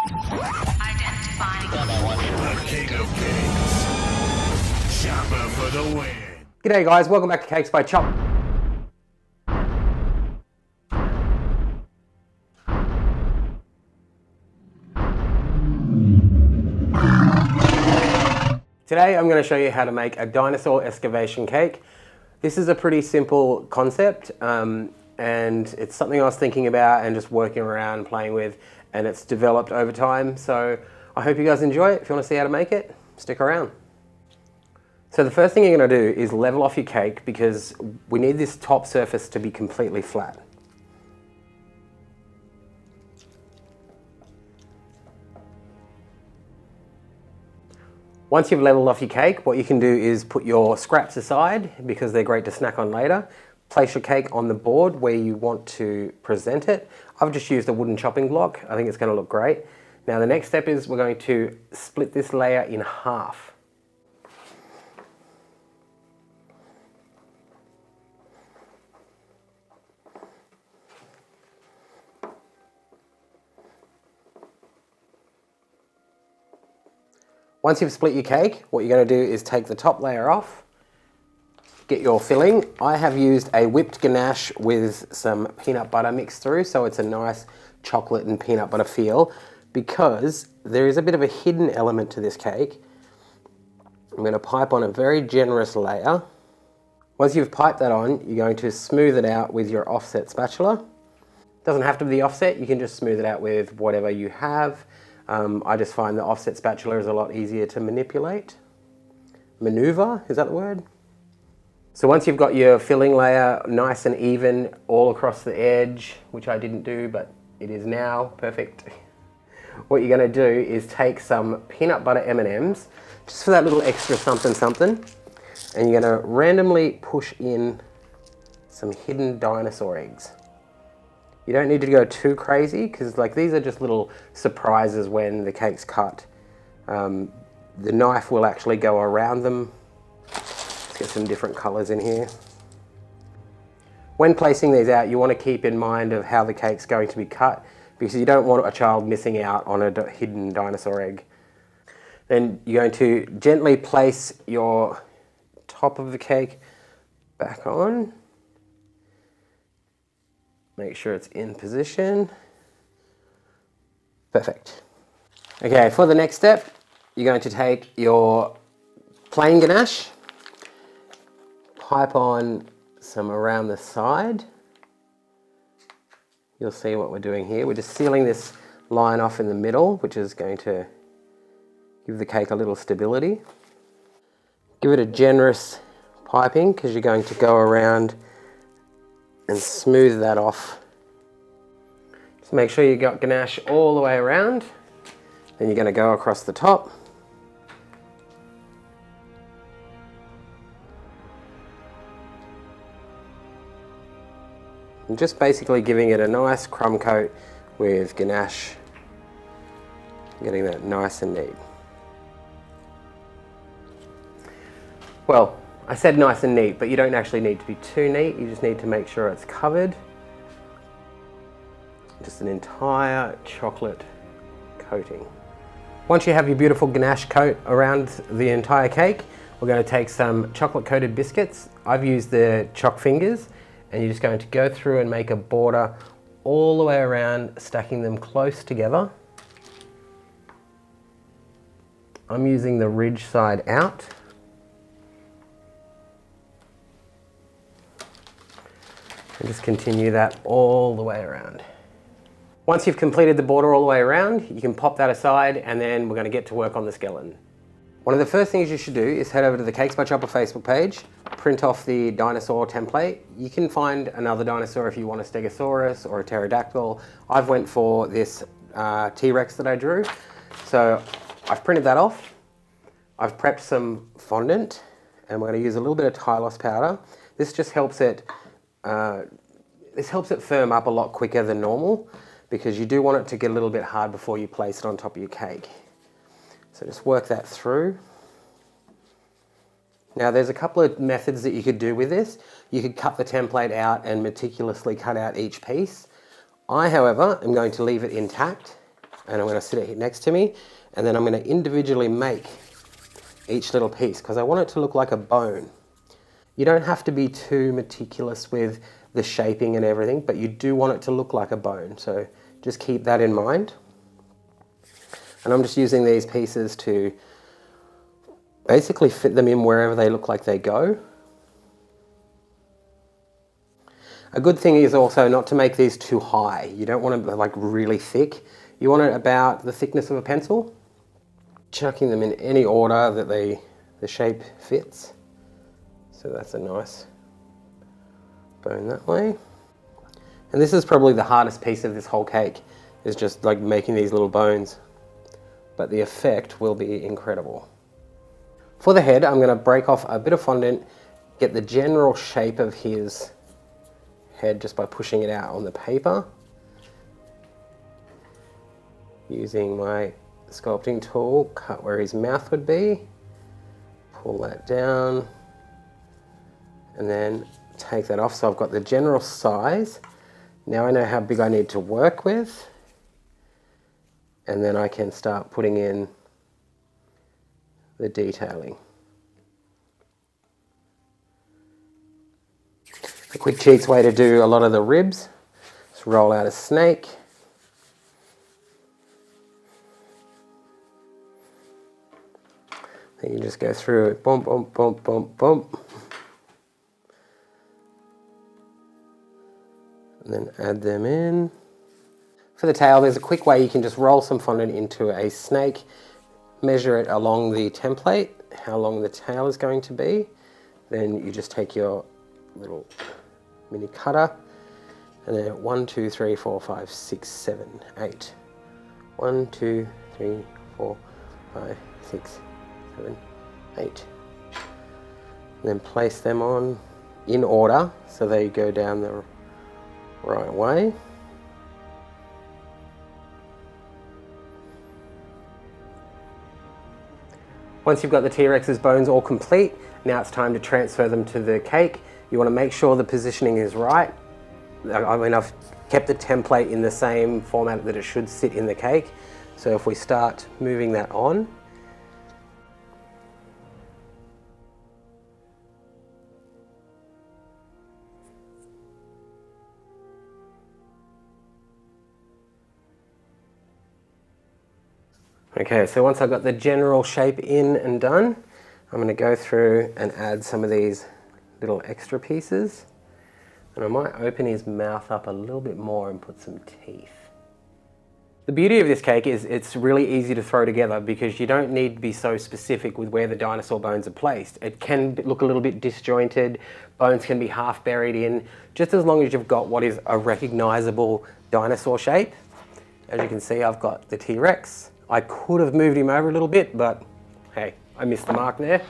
Identifying The king of cakes. Chopper for the win. G'day guys, welcome back to Cakes by Chop. Today I'm going to show you how to make a dinosaur excavation cake. This is a pretty simple concept and it's something I was thinking about and just working around playing with, and it's developed over time. So I hope you guys enjoy it. If you want to see how to make it, stick around. So the first thing you're going to do is level off your cake because we need this top surface to be completely flat. Once you've leveled off your cake, what you can do is put your scraps aside because they're great to snack on later. Place your cake on the board where you want to present it. I've just used a wooden chopping block. I think it's going to look great. Now the next step is we're going to split this layer in half. Once you've split your cake, what you're going to do is take the top layer off, get your filling. I have used a whipped ganache with some peanut butter mixed through, so it's a nice chocolate and peanut butter feel, because there is a bit of a hidden element to this cake. I'm going to pipe on a very generous layer. Once you've piped that on, you're going to smooth it out with your offset spatula. Doesn't have to be the offset, you can just smooth it out with whatever you have. I just find the offset spatula is a lot easier to manipulate. Maneuver, is that the word? So once you've got your filling layer nice and even all across the edge, which I didn't do, but it is now perfect. What you're going to do is take some peanut butter M&Ms, just for that little extra something something, and you're going to randomly push in some hidden dinosaur eggs. You don't need to go too crazy because like these are just little surprises when the cake's cut. The knife will actually go around them. Let's get some different colors in here. When placing these out, you want to keep in mind of how the cake's going to be cut because you don't want a child missing out on a hidden dinosaur egg. Then you're going to gently place your top of the cake back on. Make sure it's in position. Perfect. Okay, for the next step, you're going to take your plain ganache, pipe on some around the side. You'll see what we're doing here. We're just sealing this line off in the middle, which is going to give the cake a little stability. Give it a generous piping because you're going to go around and smooth that off. Just make sure you got ganache all the way around. Then you're going to go across the top. I'm just basically giving it a nice crumb coat with ganache, getting that nice and neat. Well, I said nice and neat, but you don't actually need to be too neat. You just need to make sure it's covered. Just an entire chocolate coating. Once you have your beautiful ganache coat around the entire cake, we're going to take some chocolate coated biscuits. I've used the choc fingers, and you're just going to go through and make a border all the way around, stacking them close together. I'm using the ridge side out. And just continue that all the way around. Once you've completed the border all the way around, you can pop that aside and then we're going to get to work on the skeleton. One of the first things you should do is head over to the CakesByChoppA Facebook page, print off the dinosaur template. You can find another dinosaur if you want a Stegosaurus or a pterodactyl. I've went for this T-Rex that I drew. So I've printed that off. I've prepped some fondant and we're going to use a little bit of Tylos powder. This just helps it firm up a lot quicker than normal because you do want it to get a little bit hard before you place it on top of your cake. So just work that through. Now there's a couple of methods that you could do with this. You could cut the template out and meticulously cut out each piece. I, however, am going to leave it intact and I'm going to sit it next to me, and then I'm going to individually make each little piece because I want it to look like a bone. You don't have to be too meticulous with the shaping and everything, but you do want it to look like a bone, so just keep that in mind. And I'm just using these pieces to basically fit them in wherever they look like they go. A good thing is also not to make these too high. You don't want them like really thick. You want it about the thickness of a pencil. Chucking them in any order that the shape fits. So that's a nice bone that way. And this is probably the hardest piece of this whole cake, is just like making these little bones. But the effect will be incredible. For the head, I'm going to break off a bit of fondant, get the general shape of his head just by pushing it out on the paper. Using my sculpting tool, cut where his mouth would be, pull that down, and then take that off. So I've got the general size. Now I know how big I need to work with, and then I can start putting in the detailing. A quick cheats way to do a lot of the ribs, just roll out a snake. Then you just go through it, bump, bump, bump, bump, bump. And then add them in. For the tail, there's a quick way you can just roll some fondant into a snake, measure it along the template, how long the tail is going to be. Then you just take your little mini cutter, and then 1, 2, 3, 4, 5, 6, 7, 8. 1, 2, 3, 4, 5, 6, 7, 8. And then place them on in order so they go down the right way. Once you've got the T-Rex's bones all complete, now it's time to transfer them to the cake. You want to make sure the positioning is right. I mean, I've kept the template in the same format that it should sit in the cake. So if we start moving that on, okay, so once I've got the general shape in and done, I'm going to go through and add some of these little extra pieces. And I might open his mouth up a little bit more and put some teeth. The beauty of this cake is it's really easy to throw together because you don't need to be so specific with where the dinosaur bones are placed. It can look a little bit disjointed, bones can be half buried in, just as long as you've got what is a recognizable dinosaur shape. As you can see, I've got the T-Rex. I could have moved him over a little bit, but hey, I missed the mark there.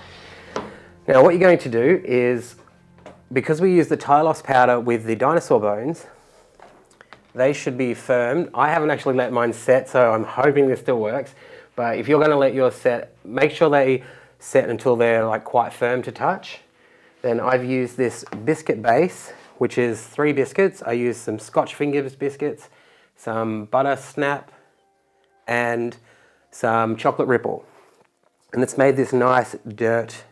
Now what you're going to do is, because we use the Tylos powder with the dinosaur bones, they should be firmed. I haven't actually let mine set, so I'm hoping this still works. But if you're going to let yours set, make sure they set until they're like quite firm to touch. Then I've used this biscuit base, which is 3 biscuits. I used some Scotch Fingers biscuits, some butter snap, and some chocolate ripple. And it's made this nice dirt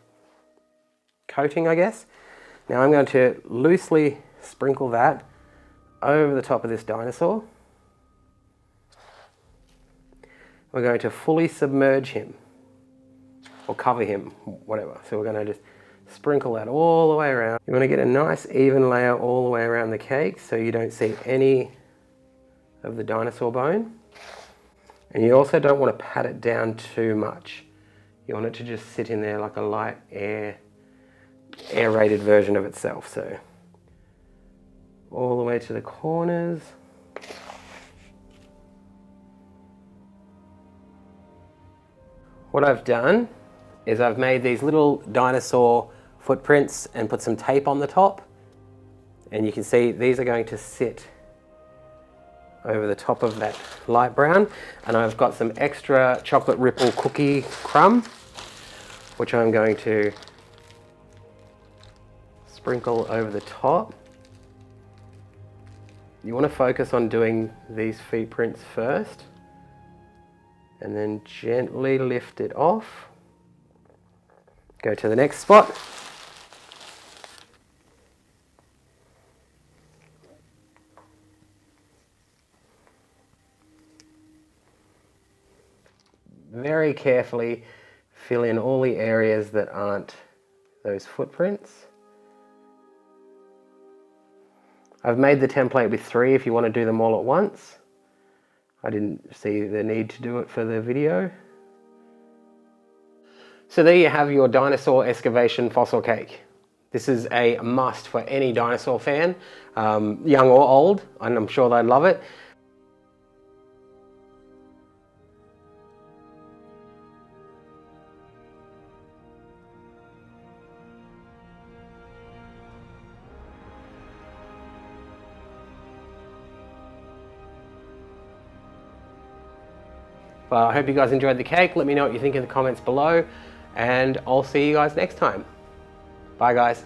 coating, I guess. Now I'm going to loosely sprinkle that over the top of this dinosaur. We're going to fully submerge him, or cover him, whatever. So we're going to just sprinkle that all the way around. You want to get a nice even layer all the way around the cake so you don't see any of the dinosaur bone. And you also don't want to pat it down too much. You want it to just sit in there like a light aerated version of itself. So all the way to the corners. What I've done is I've made these little dinosaur footprints and put some tape on the top. And you can see these are going to sit over the top of that light brown. And I've got some extra chocolate ripple cookie crumb, which I'm going to sprinkle over the top. You want to focus on doing these feet prints first, and then gently lift it off. Go to the next spot. Very carefully fill in all the areas that aren't those footprints. I've made the template with 3 if you want to do them all at once. I didn't see the need to do it for the video. So there you have your dinosaur excavation fossil cake. This is a must for any dinosaur fan, young or old, and I'm sure they'd love it. Well, I hope you guys enjoyed the cake. Let me know what you think in the comments below, and I'll see you guys next time. Bye guys.